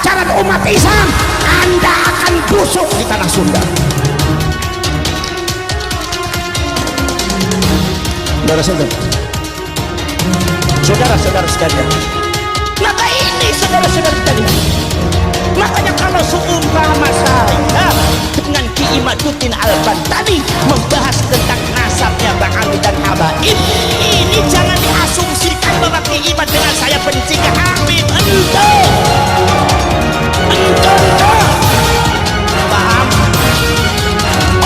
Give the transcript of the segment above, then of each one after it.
ajaran umat Islam, Anda akan busuk di tanah Sunda. Saudara-saudara sekalian, maka ini saudara-saudara sekalian, makanya kalau seumpama saya dengan Ki Imaduddin Al-Bantani membahas tentang nasabnya Bang Ali dan Habaib, ini jangan diasumsikan bahwa Ki Imad dengan saya benci ke Habib. Ente paham?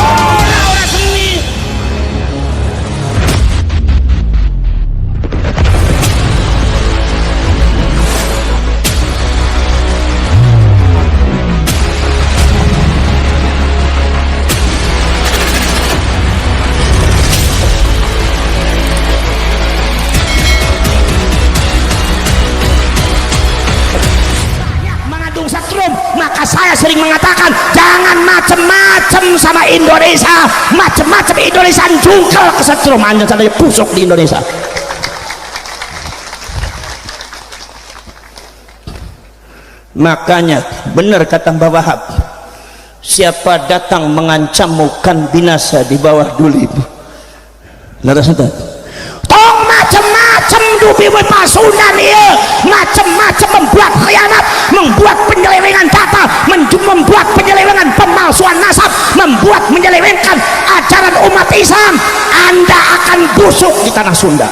Orang-orang seni saya sering mengatakan jangan macem-macem sama Indonesia, macem-macem Indonesia jungkel kesetrum, Anda sadar busuk di Indonesia. Makanya benar kata Mbah Wahab, siapa datang mengancammu kan binasa di bawah duli. Tong macem-macem dubi pasunan ya, macem-macem membuat khianat, membuat penyelewengan data, membuat penyelewengan pemalsuan nasab, membuat menyelewengkan ajaran umat Islam, Anda akan busuk di tanah Sunda.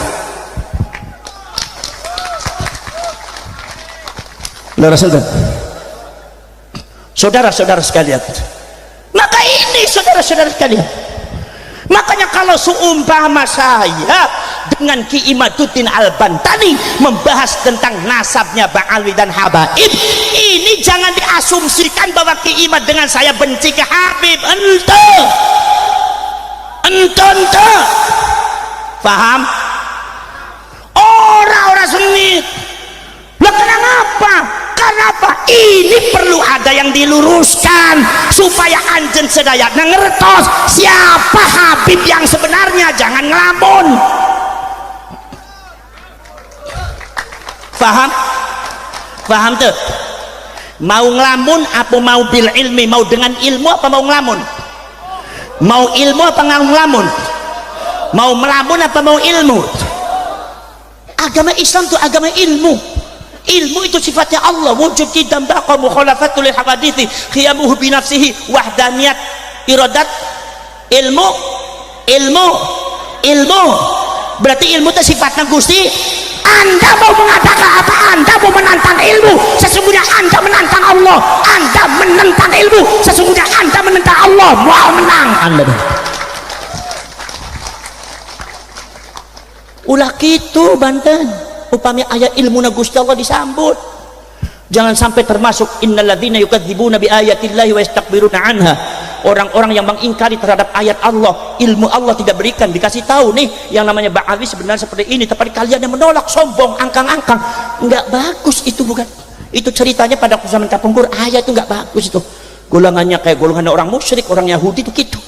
Saudara-saudara sekalian, maka ini saudara-saudara sekalian, makanya kalau seumpama saya dengan Ki Imaduddin Al-Bantani membahas tentang nasabnya Bang Ali dan Habaib, ini jangan diasumsikan bahwa Ki Imad dengan saya benci ke Habib. Ente paham? Orang-orang seni lah, kenapa? Kenapa? Ini perlu ada yang diluruskan supaya anjen sedaya ngertos siapa Habib yang sebenarnya. Jangan ngelamun. Paham tuh? Mau ngelamun apa mau bil ilmi? Mau dengan ilmu apa mau ngelamun? Mau ilmu apa ngelamun? Mau melamun apa mau ilmu? Agama Islam tuh agama ilmu. Ilmu itu sifatnya Allah, wujud dan baqa, mukhalafatul hawadithi, khiyamuhu binafsihi, wahdaniyat, iradat. Ilmu berarti ilmu itu sifatnya Gusti. Anda mau mengatakan apa? Anda mau menantang ilmu, sesungguhnya Anda menantang Allah. Anda menentang ilmu, sesungguhnya Anda menentang Allah. Mau menang Anda. Ulah gitu Banten, upami ayat ilmu na Gusti Allah disambut. Jangan sampai termasuk innalladzina yukadzibuna bi ayatillahi wa yastakbiruna anha, orang-orang yang mengingkari terhadap ayat Allah. Ilmu Allah tidak berikan, dikasih tahu nih yang namanya Bang Ali sebenarnya seperti ini, tapi kalian yang menolak, sombong, angkang-angkang. Enggak bagus itu, bukan itu ceritanya pada zaman Kapungkur. Ayat itu enggak bagus, itu golongannya kayak golongan orang musyrik, orang Yahudi itu gitu.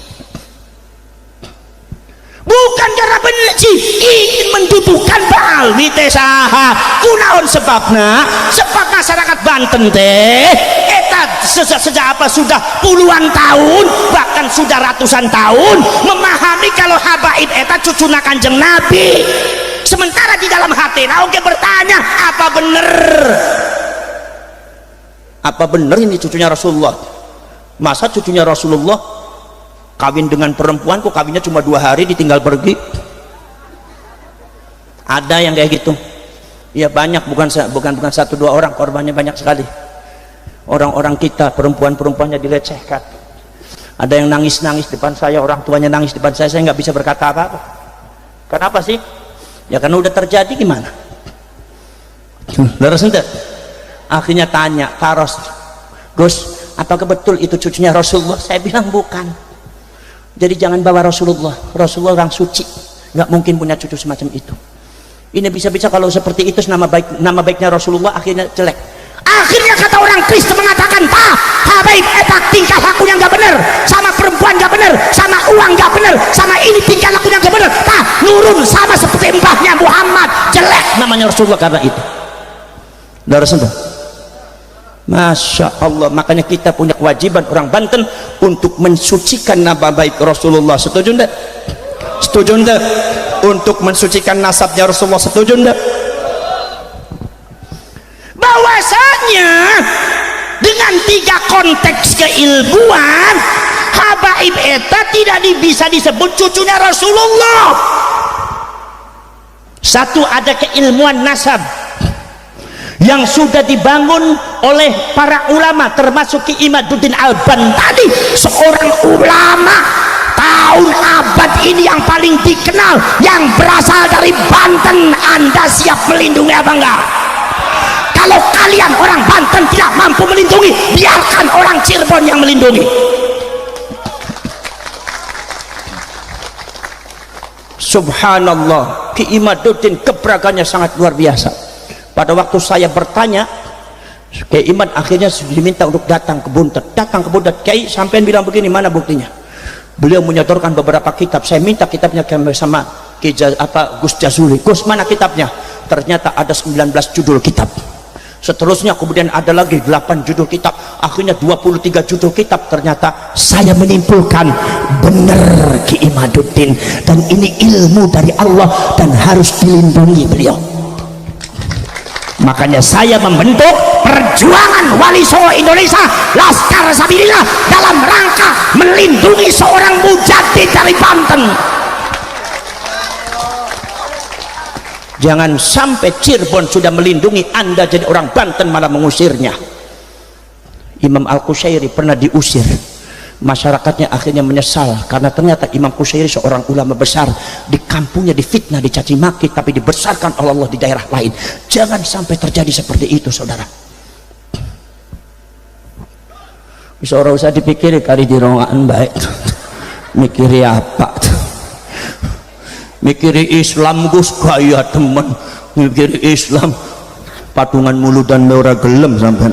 Bukan karena benci, ingin mendudukan Bang Ali teh saha kunaon sebabna? Sebab masyarakat Banten teh eta sejak apa sudah puluhan tahun, bahkan sudah ratusan tahun memahami kalau Habaib eta cucuna Kanjeng Nabi. Sementara di dalam hati oke bertanya, apa bener ini cucunya Rasulullah? Masa cucunya Rasulullah kawin dengan perempuan kok kawinnya cuma 2 hari ditinggal pergi? Ada yang kayak gitu ya, banyak, bukan 1-2 orang, korbannya banyak sekali. Orang-orang kita perempuannya dilecehkan. Ada yang nangis-nangis depan saya, orang tuanya nangis depan saya nggak bisa berkata apa-apa. Kenapa sih? Ya karena udah terjadi. Gimana? Terus ente akhirnya tanya Karos, Gus, apakah betul itu cucunya Rasulullah? Saya bilang bukan. Jadi jangan bawa Rasulullah orang suci, nggak mungkin punya cucu semacam itu. Ini bisa-bisa kalau seperti itu nama baiknya Rasulullah akhirnya jelek. Akhirnya kata orang Kristen mengatakan, Pak Habaib eta tingkah lakunya nggak bener, sama perempuan nggak bener, sama uang nggak bener, sama ini tingkah lakunya nggak bener, Pak nurun sama seperti mbahnya Muhammad, jelek namanya Rasulullah karena itu. Darah sentuh. Masya Allah. Makanya kita punya kewajiban orang Banten untuk mensucikan nama baik Rasulullah. Setuju enggak? Setuju enggak? Untuk mensucikan nasabnya Rasulullah. Setuju enggak? Bahwasanya dengan 3 konteks keilmuan, habaib eta tidak bisa disebut cucunya Rasulullah. Satu, ada keilmuan nasab yang sudah dibangun oleh para ulama, termasuk Ki Imaduddin Al-Bantani, seorang ulama tahun abad ini yang paling dikenal, yang berasal dari Banten. Anda siap melindungi apa enggak? Kalau kalian orang Banten tidak mampu melindungi, biarkan orang Cirebon yang melindungi. Subhanallah, Ki Imaduddin keberagamannya sangat luar biasa. Pada waktu saya bertanya, Kiai Imad akhirnya diminta untuk datang ke Buntet. Datang ke Buntet, Kiai sampean bilang begini, mana buktinya? Beliau menyodorkan beberapa kitab. Saya minta kitabnya sama Gus Jazuli. Gus, mana kitabnya? Ternyata ada 19 judul kitab. Seterusnya kemudian ada lagi 8 judul kitab, akhirnya 23 judul kitab. Ternyata saya menyimpulkan benar Ki Imaduddin, dan ini ilmu dari Allah dan harus dilindungi beliau. Makanya saya membentuk perjuangan Wali Songo Indonesia, Laskar Sabilillah, dalam rangka melindungi seorang mujadid dari Banten. Jangan sampai Cirebon sudah melindungi Anda, jadi orang Banten malah mengusirnya. Imam Al-Qushairi pernah diusir, masyarakatnya akhirnya menyesal karena ternyata Imam Qushairi seorang ulama besar, di kampungnya difitnah, dicaci maki, tapi dibesarkan oleh Allah di daerah lain. Jangan sampai terjadi seperti itu, saudara. Bisa orang usah dipikir kali di rongaan baik, mikiri apa? Mikiri Islam Gus kaya temen, mikiri Islam patungan mulut dan ora gelem sampean.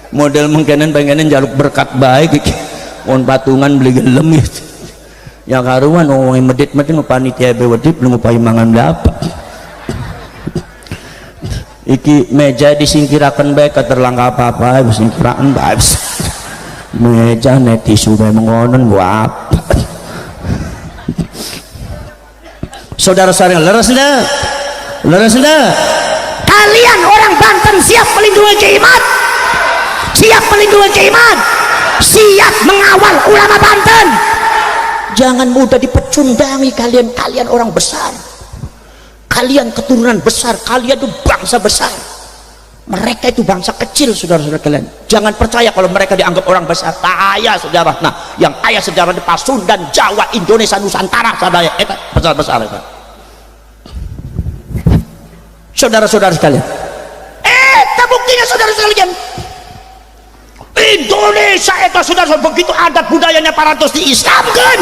Model mengkenen pengen jaluk berkat baik iki, on patungan beli gelem gitu. Ya karuan wong medit-medit panitia bewedit belum upahi mangan dapat. Iki meja disingkirakan baik keterlangka apa-apa wis singkirakan bae. Meja nek tisu bae mengonon buat. Saudara-saudara, leres enggak? Leres enggak? Kalian orang Banten siap melindungi Kiai Imad? Siap melindungi Kiai Imad? Siap mengawal ulama Banten? Jangan mudah dipecundangi kalian orang besar. Kalian keturunan besar, kalian itu bangsa besar. Mereka itu bangsa kecil, saudara-saudara kalian. Jangan percaya kalau mereka dianggap orang besar. Ayah sejarah, nah yang ayah sejarah di Pasundan, Jawa, Indonesia, Nusantara, sadaya eta besar-besar eta. Saudara-saudara sekalian, buktinya saudara-saudara sekalian, Indonesia itu sudah begitu adat budayanya 400 diislamkan.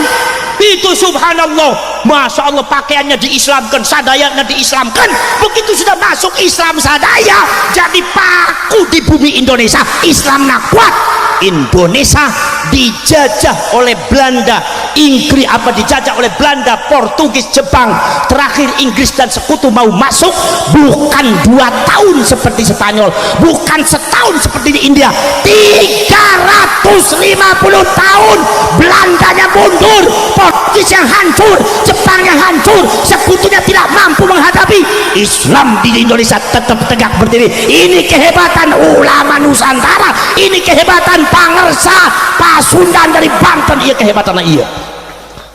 Itu subhanallah, masya Allah, pakaiannya diislamkan, sadayanya diislamkan. Begitu sudah masuk Islam sadaya, jadi paku di bumi Indonesia. Islam nak kuat. Indonesia dijajah oleh Belanda, Inggris dijajah oleh Belanda, Portugis, Jepang. Terakhir Inggris dan sekutu mau masuk, bukan 2 tahun seperti Spanyol, bukan setahun seperti di India, 350 tahun. Belandanya mundur, Portugis yang hancur, Jepang yang hancur, sekutunya tidak mampu menghadapi. Islam di Indonesia tetap tegak berdiri. Ini kehebatan ulama Nusantara, ini kehebatan pangersa Pasundan dari Banten, iya kehebatan iya.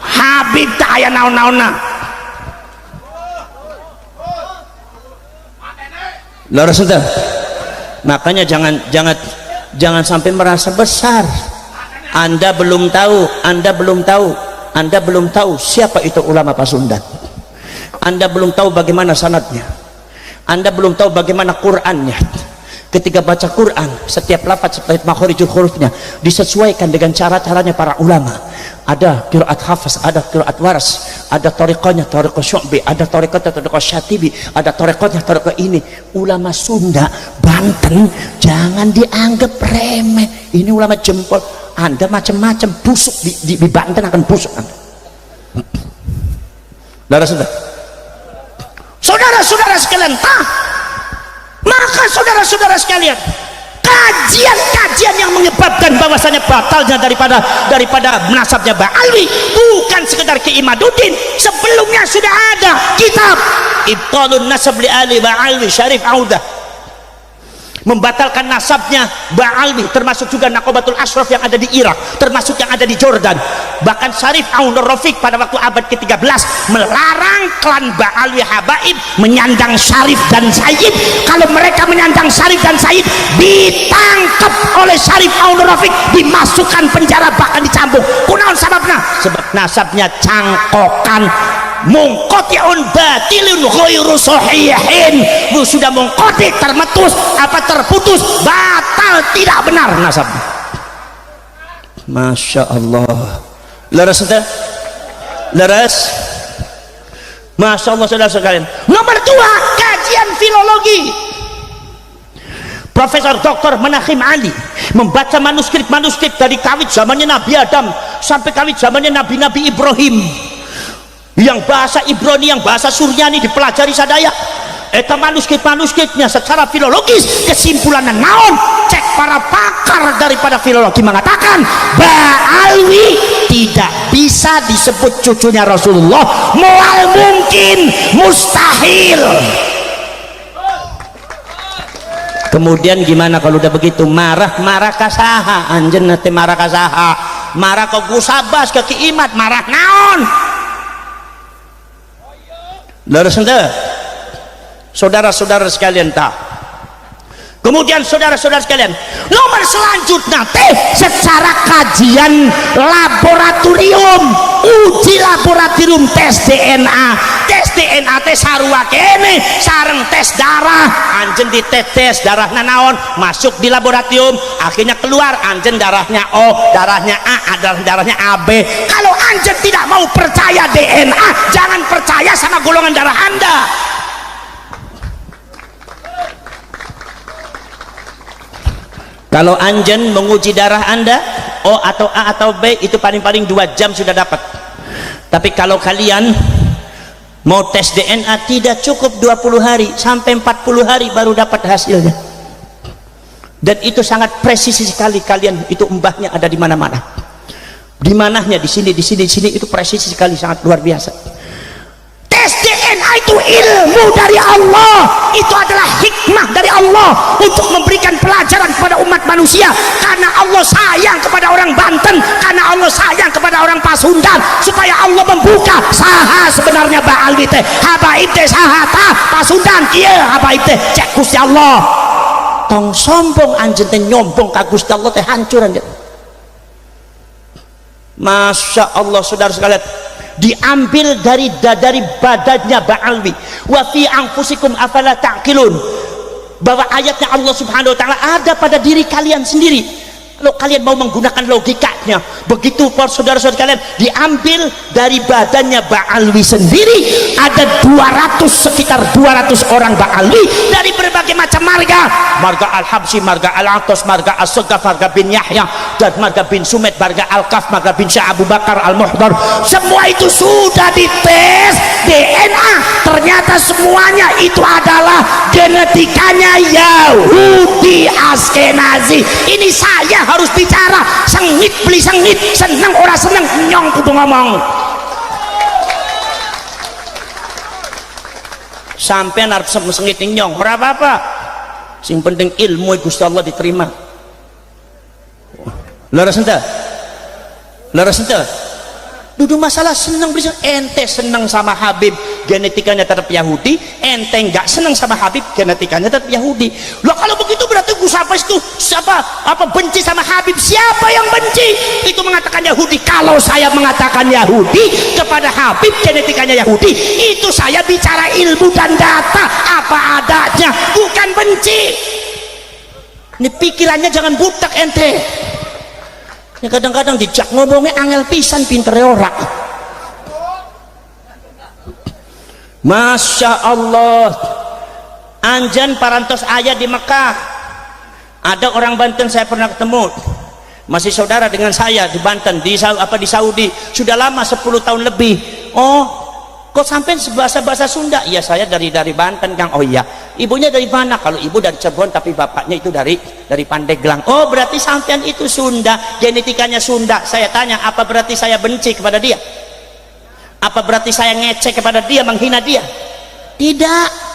Habib tak aya naon-naonna. Lurus itu. Makanya jangan sampai merasa besar. Anda belum tahu siapa itu ulama Pasundan. Anda belum tahu bagaimana sanadnya. Anda belum tahu bagaimana Qur'annya. Ketika baca Quran, setiap lafaz setiap makhorijul hurufnya disesuaikan dengan cara-caranya para ulama. Ada qiraat Hafs, ada qiraat Waras, ada tariqahnya tariqah Syu'bi, ada tariqahnya tariqah Syatibi, ada tariqahnya tariqah ini. Ulama Sunda, Banten jangan dianggap remeh. Ini ulama jempol. Anda macam-macam busuk di Banten akan busuk Anda. Saudara-saudara sekalian, Maka saudara-saudara sekalian, kajian-kajian yang menyebabkan bahwasanya batalnya daripada nasabnya Ba'alwi bukan sekedar Ki Imaduddin. Sebelumnya sudah ada kitab Ibtalun Nasab li Ali Ba'alwi Syarif Audah, membatalkan nasabnya Ba'alwi, termasuk juga Naqabatul Ashraf yang ada di Irak, termasuk yang ada di Jordan. Bahkan Syarif Aunur Rafiq pada waktu abad ke-13 melarang klan Ba'alwi Habaib menyandang Syarif dan Sayyid. Kalau mereka menyandang Syarif dan Sayyid, ditangkap oleh Syarif Aunur Rafiq, dimasukkan penjara, bahkan dicambuk. Kunaon sababna? Sebab nasabnya cangkokan, mungqati'un batilun ghairu sahihin. Sudah mungqati, termetus apa terputus, batal, tidak benar nasabnya. Masya Allah. Leres ente? Leres? Masya Allah saudara sekalian. Nomor 2, kajian filologi. Profesor Dr. Menachim Ali membaca manuskrip-manuskrip dari kawit zamannya Nabi Adam sampai kawit zamannya Nabi-Nabi Ibrahim, yang bahasa Ibrani, yang bahasa Suryani dipelajari sadaya. Eta manuskrip-manuskripnya secara filologis kesimpulannya naon? Cek para pakar daripada filologi mengatakan Ba'alwi tidak bisa disebut cucunya Rasulullah, mual mungkin, mustahil. Kemudian gimana kalau udah begitu? Marah kasaha anjen nanti, marah kasaha, marah ke Gusabas, ke Ki Imad, marah naon? Leres ente? Saudara-saudara sekalian tahu. Kemudian saudara-saudara sekalian, nomor selanjutnya secara kajian laboratorium, uji laboratorium tes DNA. Tes DNA teh sarua kene sareng tes darah. Anjen dites darahnya naon, masuk di laboratorium, akhirnya keluar anjen darahnya O, darahnya A, darahnya AB. Kalau anjen tidak mau percaya DNA, jangan percaya sama golongan darah Anda. Kalau anjen menguji darah Anda O atau A atau B, itu paling-paling 2 jam sudah dapat. Tapi kalau kalian mau tes DNA, tidak cukup 20 hari sampai 40 hari baru dapat hasilnya. Dan itu sangat presisi sekali. Kalian itu mbahnya ada di mana-mana, di mananya, di sini, itu presisi sekali, sangat luar biasa. Tes DNA itu ilmu dari Allah, itu adalah hikmah dari Allah untuk memberikan pelajaran kepada umat manusia. Karena Allah sayang kepada orang Banten, karena Allah sayang kepada orang Pasundan, supaya Allah membuka saha sebenarnya Ba'alwi teh, habaib teh saha ta, Pasundan kieu habaib teh, cek Gusti Allah. Tong sombong anjeun teh nyombong ka Gusti Allah teh hancur anjeun. Masya Allah saudara sekalian, diambil dari badannya Ba'alwi. Wa fi anfusikum afala ta'qilun, bahwa ayatnya Allah subhanahu wa ta'ala ada pada diri kalian sendiri. Kalau kalian mau menggunakan logikanya begitu, saudara-saudara kalian, diambil dari badannya Ba'alwi sendiri. Ada sekitar 200 orang Ba'alwi dari berbagai macam marga, marga Al-Habsyi, marga Al-Atas, marga As-Saggaf, marga bin Yahya, dan marga bin Sumet, marga Al-Kaf, marga bin Syekh Abu Bakar Al-Muhdar. Semua itu sudah dites DNA, ternyata semuanya itu adalah genetikanya Yahudi Askenazi. Ini saya harus bicara, sengit beli sengit, seneng ora seneng nyong kudu ngomong. Sampai harus sengit nyong ora apa-apa, sing penting ilmu Gusti Allah diterima. Leres ente? Leres ente? Dudu masalah seneng beli ente seneng sama Habib, genetikanya tetap Yahudi, ente enggak seneng sama Habib, genetikanya tetap Yahudi. Loh kalau begitu berarti Gusabas itu apa benci sama Habib? Siapa yang benci? Itu mengatakan Yahudi. Kalau saya mengatakan Yahudi kepada Habib, genetikanya Yahudi, itu saya bicara ilmu dan data apa adanya, bukan benci. Ini pikirannya jangan butak ente. Ya kadang-kadang dijak ngomongnya angel pisan, pinter ora. Masya Allah, anjan parantos ayah di Mekah. Ada orang Banten saya pernah ketemu, masih saudara dengan saya di Banten, di Saudi, sudah lama 10 tahun lebih. Oh, Kok sampai bahasa Sunda? Iya saya dari Banten Kang. Oh iya, ibunya dari mana? Kalau ibu dari Cirebon tapi bapaknya itu dari Pandeglang. Oh berarti sampean itu Sunda, genetikanya Sunda. Saya tanya, apa berarti saya benci kepada dia? Apa berarti saya ngecek kepada dia, menghina dia? Tidak.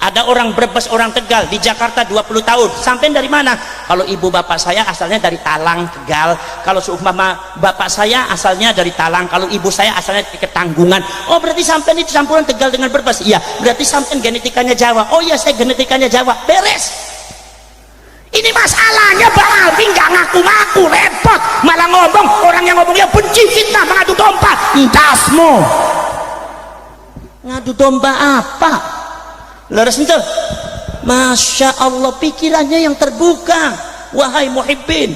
Ada orang Brebes, orang Tegal di Jakarta 20 tahun. Sampean dari mana? Kalau ibu bapak saya asalnya dari Talang, Tegal. Kalau seumpama bapak saya asalnya dari Talang, kalau ibu saya asalnya dari Ketanggungan. Oh berarti sampean itu campuran Tegal dengan Brebes. Iya, berarti sampean genetikanya Jawa. Oh iya, saya genetikanya Jawa. Beres. Ini masalahnya Mbak Alfi nggak ngaku-ngaku, repot. Malah ngomong, orang yang ngomongnya benci, fitnah, mengadu domba. Dasmu. Ngadu domba apa? Leres ente? Masya Allah, pikirannya yang terbuka. Wahai muhibbin,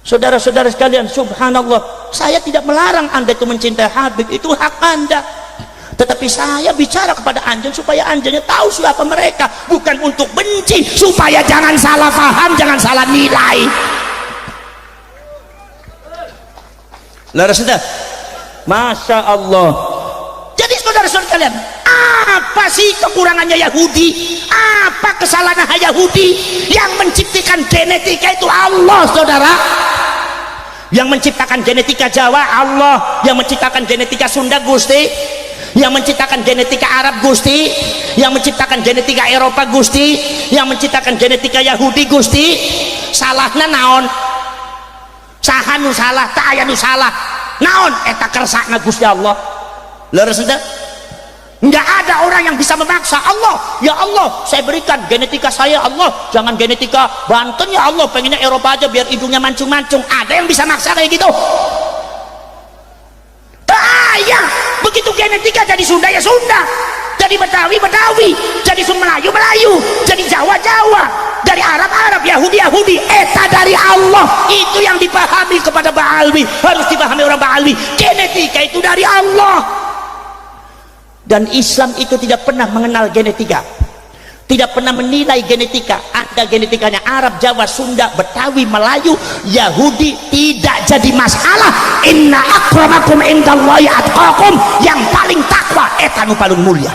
saudara-saudara sekalian, subhanallah, saya tidak melarang anda itu mencintai Habib, itu hak anda. Tetapi saya bicara kepada anjing supaya anjingnya tahu siapa mereka, bukan untuk benci, supaya jangan salah paham, jangan salah nilai. Leres ente? Masya Allah. Jadi saudara-saudara sekalian, apa sih kekurangannya Yahudi? Apa kesalahan Yahudi? Yang menciptakan genetika itu Allah, saudara. Yang menciptakan genetika Jawa Allah, yang menciptakan genetika Sunda Gusti, yang menciptakan genetika Arab Gusti, yang menciptakan genetika Eropa Gusti, yang menciptakan genetika Yahudi Gusti. Salahna naon? Saha nu salah, tak aya nu salah. Naon eta kersakna Gusti Allah. Leres ente? Nggak ada orang yang bisa memaksa Allah. Ya Allah, saya berikan genetika saya, Allah, jangan genetika Banten ya Allah, pengennya Eropa aja biar hidungnya mancung-mancung. Ada yang bisa maksa kayak gitu? Ya, begitu genetika jadi Sunda ya Sunda, jadi Betawi Betawi, jadi Melayu Melayu, jadi Jawa Jawa, dari Arab Arab, Yahudi Yahudi. Eta dari Allah. Itu yang dipahami kepada Ba'alwi, harus dipahami orang Ba'alwi. Genetika itu dari Allah. Dan Islam itu tidak pernah mengenal genetika, tidak pernah menilai genetika. Ada genetikanya Arab, Jawa, Sunda, Betawi, Melayu, Yahudi, tidak jadi masalah. Inna akramakum indallahi atqakum, yang paling takwa eta nu paling mulia.